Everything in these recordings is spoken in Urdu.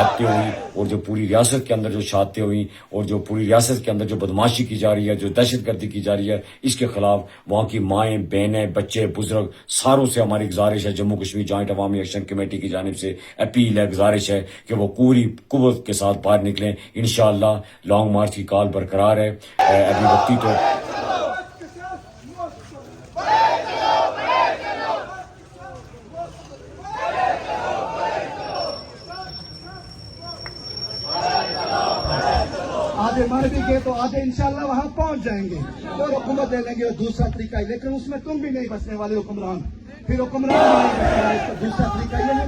شہادتیں ہوئی اور جو پوری ریاست کے اندر جو شہادتیں ہوئی اور جو پوری ریاست کے اندر جو بدماشی کی جا رہی ہے، جو دہشت گردی کی جا رہی ہے، اس کے خلاف وہاں کی مائیں، بہنیں، بچے، بزرگ ساروں سے ہماری گزارش ہے، جموں کشمیر جوائنٹ عوامی ایکشن کمیٹی کی جانب سے اپیل ہے، گزارش ہے کہ وہ پوری قوت کے ساتھ باہر نکلیں. انشاءاللہ لانگ مارچ کی کال برقرار ہے. ابھی وقتی تو آدھے مر بھی گئے تو آدھے انشاءاللہ وہاں پہنچ جائیں گے اور حکومت دے لیں گے. اور دوسرا طریقہ ہے، لیکن اس میں تم بھی نہیں بچنے والے حکمران، پھر حکمران نہیں بچنے والے. اس کا دوسرا طریقہ یہ ہے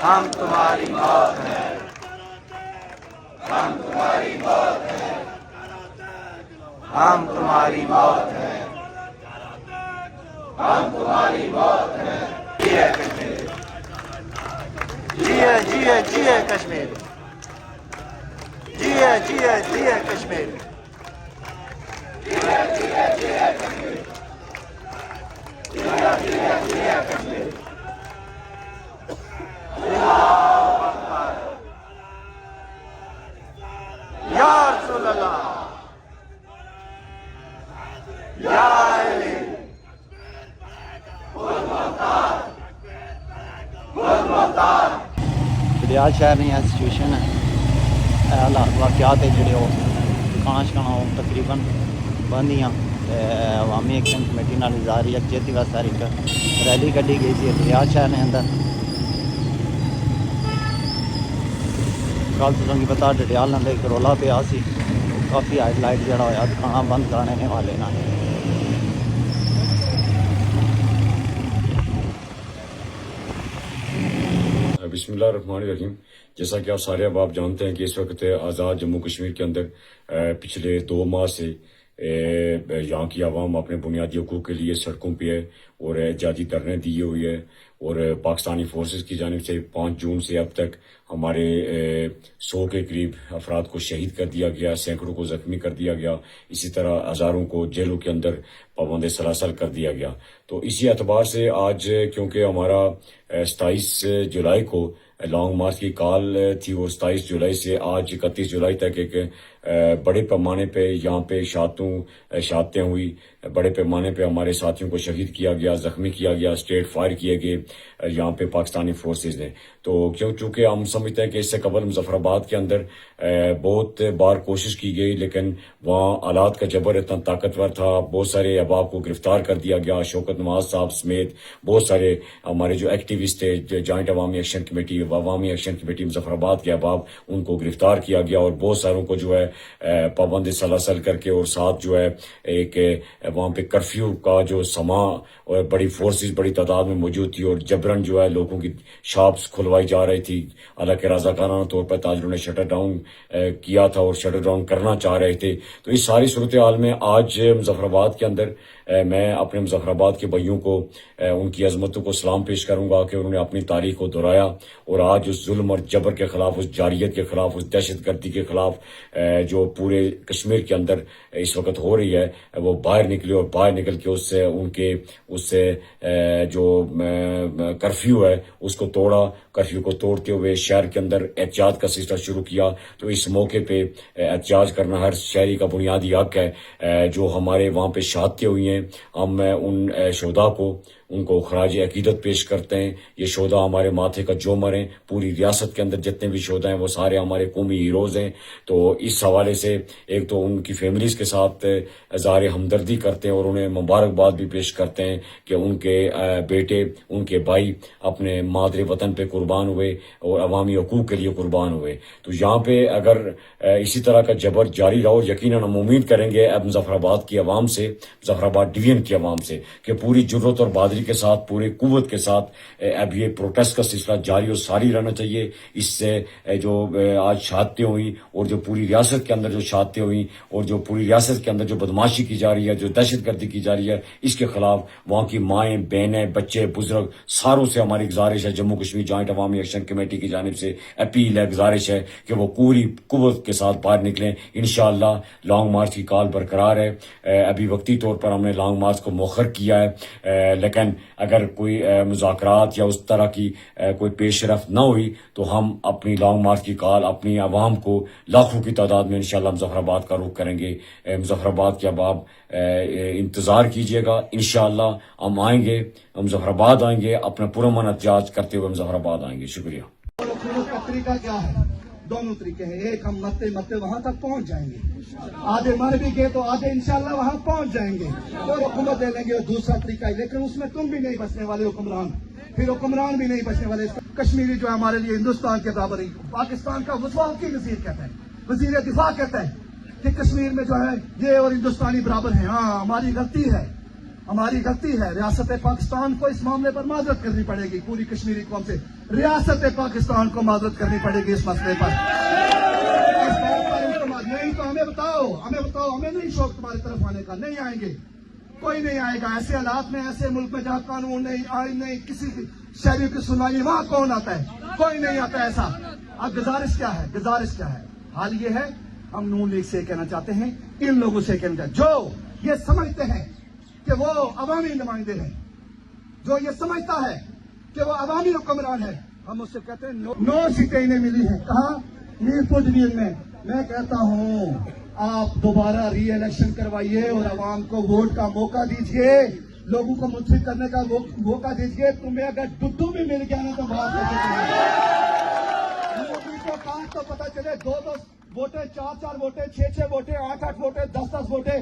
ہم تمہاری موت ہیں، ہم تمہاری موت ہیں، ہم تمہاری موت ہیں، ہم تمہاری موت ہیں. جیے جیے جیے کشمیر، جیے جیے جیے کشمیر، جیے جیے جیے کشمیر، جیے جیے جیے کشمیر. یا رسول اللہ، یا علی، ریاض شہر میں یہ سچویشن ہے، حالات واقعات ہے جڑے وہ کھانا شکانا تقریباً بند ہی عوامی ایکشن کمیٹی نال اظہار یکجہتی واسطے ایک ریلی کڈی گئی سی ریاض شہر نے اندر. کل تساں کی پتا ڈڈیال اندر ایک رولا پیا سی, کافی ہائی لائٹ جڑا ہویا دکاناں بند کرانے نے والے نال. بسم اللہ الرحمن الرحیم. جیسا کہ آپ سارے اب آپ جانتے ہیں کہ اس وقت آزاد جموں کشمیر کے اندر پچھلے 2 ماہ سے یہاں کی عوام اپنے بنیادی حقوق کے لیے سڑکوں پہ ہے اور احتجاجی دھرنے دیے ہوئی ہے. اور پاکستانی فورسز کی جانب سے 5 جون سے اب تک ہمارے 100 کے قریب افراد کو شہید کر دیا گیا, سینکڑوں کو زخمی کر دیا گیا, اسی طرح ہزاروں کو جیلوں کے اندر پابند سلاسل کر دیا گیا. تو اسی اعتبار سے آج کیونکہ ہمارا 27 جولائی کو لانگ مارچ کی کال تھی اور 27 جولائی سے آج 31 جولائی تک ایک بڑے پیمانے پہ یہاں پہ شہادتیں ہوئی, بڑے پیمانے پہ ہمارے ساتھیوں کو شہید کیا گیا, زخمی کیا گیا, اسٹریٹ فائر کیے گئے یہاں پہ پاکستانی فورسز نے. تو چونکہ ہم سمجھتے ہیں کہ اس سے قبل مظفر آباد کے اندر بہت بار کوشش کی گئی, لیکن وہاں آلات کا جبر اتنا طاقتور تھا, بہت سارے احباب کو گرفتار کر دیا گیا. شوکت نواز صاحب سمیت بہت سارے ہمارے جو ایکٹیوسٹ تھے, جوائنٹ عوامی ایکشن کمیٹی مظفر آباد کے احباب, ان کو گرفتار کیا گیا اور بہت ساروں کو جو ہے پابند سلاسل کر کے, اور ساتھ جو ہے ایک وہاں پہ کرفیو کا جو سما اور بڑی فورسز بڑی تعداد میں موجود تھی اور جبرن جو ہے لوگوں کی شاپس کھلوائی جا رہی تھی. حالانکہ رضاکارانہ طور پر تاجروں نے شٹر ڈاؤن کیا تھا اور شٹر ڈاؤن کرنا چاہ رہے تھے. تو اس ساری صورتحال میں آج مظفر آباد کے اندر میں اپنے مظفر آباد کے بھائیوں کو ان کی عظمتوں کو سلام پیش کروں گا کہ انہوں نے اپنی تاریخ کو دہرایا اور آج اس ظلم اور جبر کے خلاف, اس جاریت کے خلاف, اس دہشت گردی کے خلاف جو پورے کشمیر کے اندر اس وقت ہو رہی ہے وہ باہر نکلے اور باہر نکل کے اس سے جو کرفیو ہے اس کو توڑا. کرفیو کو توڑتے ہوئے شہر کے اندر احتجاج کا سلسلہ شروع کیا. تو اس موقع پہ احتجاج کرنا ہر شہری کا بنیادی حق ہے. جو ہمارے وہاں پہ شہادتیں ہوئی ہیں, ہم ان شہداء کو ان کو خراج عقیدت پیش کرتے ہیں. یہ شہداء ہمارے ماتھے کا جومر ہیں. پوری ریاست کے اندر جتنے بھی شہداء ہیں وہ سارے ہمارے قومی ہیروز ہیں. تو اس حوالے سے ایک تو ان کی فیملیز کے ساتھ اظہار ہمدردی کرتے ہیں اور انہیں مبارکباد بھی پیش کرتے ہیں کہ ان کے بیٹے, ان کے بھائی اپنے مادر وطن پہ قربان ہوئے اور عوامی حقوق کے لیے قربان ہوئے. تو یہاں پہ اگر اسی طرح کا جبر جاری رہا, یقیناً ہم امید کریں گے اب مظفر آباد کی عوام سے, مظفر آباد ڈویژن کی عوام سے, کہ پوری جرت اور بہادری کے ساتھ, پورے قوت کے ساتھ اب یہ پروٹیسٹ کا سلسلہ جاری اور ساری رہنا چاہیے. اس سے جو آج شہادتیں ہوئی اور جو پوری ریاست کے اندر جو شہادتیں ہوئی اور جو پوری ریاست کے اندر جو بدماشی کی جا رہی ہے, جو دہشت گردی کی جا رہی ہے, اس کے خلاف وہاں کی مائیں, بہنیں, بچے, بزرگ ساروں سے ہماری گزارش ہے, جموں کشمیر جوائنٹ عوامی ایکشن کمیٹی کی جانب سے اپیل ہے, گزارش ہے کہ وہ پوری قوت کے ساتھ باہر نکلیں. انشاءاللہ لانگ مارچ کی کال برقرار ہے. ابھی وقتی طور پر ہم نے لانگ مارچ کو مؤخر کیا ہے, لیکن اگر کوئی مذاکرات یا اس طرح کی کوئی پیش رفت نہ ہوئی تو ہم اپنی لانگ مارچ کی کال اپنی عوام کو لاکھوں کی تعداد میں انشاءاللہ مظفر آباد کا رخ کریں گے. مظفر آباد کے اب انتظار کیجئے گا. انشاءاللہ ہم آئیں گے, ہم مظفر آباد آئیں گے, اپنا پرامن احتجاج کرتے ہوئے مظفر آباد آئیں گے. شکریہ. اور حکومت کا طریقہ کیا ہے؟ 2 طریقے ہیں. ایک, ہم مرتے وہاں تک پہنچ جائیں گے, آدھے مر بھی گئے تو آدھے انشاءاللہ وہاں پہنچ جائیں گے اور حکومت دے لیں گے. اور دوسرا طریقہ ہے, لیکن اس میں تم بھی نہیں بچنے والے حکمران, پھر حکمران بھی نہیں بچنے والے. کشمیری جو ہمارے لیے ہندوستان کے برابر ہی, پاکستان کا وفاقی وزیر کہتا ہے, وزیر دفاع کہتا ہے کہ کشمیر میں جو ہے یہ اور ہندوستانی برابر ہیں. ہاں, ہماری غلطی ہے. ریاست پاکستان کو اس معاملے پر معذرت کرنی پڑے گی. پوری کشمیری قوم سے ریاست پاکستان کو معذرت کرنی پڑے گی اس مسئلے پر. نہیں تو ہمیں بتاؤ, ہمیں نہیں شوق تمہاری طرف آنے کا. نہیں آئیں گے, کوئی نہیں آئے گا. ایسے حالات میں, ایسے ملک میں جہاں قانون نہیں, آئین نہیں, کسی شہریوں کی سنوائی, وہاں کون آتا ہے؟ کوئی نہیں آتا ایسا. اب گزارش کیا ہے؟ حال یہ ہے, ہم نون لیگ سے کہنا چاہتے ہیں, ان لوگوں سے کہنا چاہتے ہیں جو یہ سمجھتے ہیں کہ وہ عوامی نمائندے ہیں, جو یہ سمجھتا ہے کہ وہ عوامی حکمران ہے, ہم اس سے کہتے ہیں 9 سیٹیں انہیں ملی ہیں. کہاں؟ میرپور ڈویژن میں. میں کہتا ہوں آپ دوبارہ ری الیکشن کروائیے اور عوام کو ووٹ کا موقع دیجیے, لوگوں کو منتخب کرنے کا موقع دیجیے. تمہیں اگر ڈڈو بھی مل گیا نا تو بات لوگوں کو کہاں تو پتا چلے 2 ووٹیں, 4 ووٹیں, 6 ووٹیں, 8 ووٹیں, 10 ووٹیں.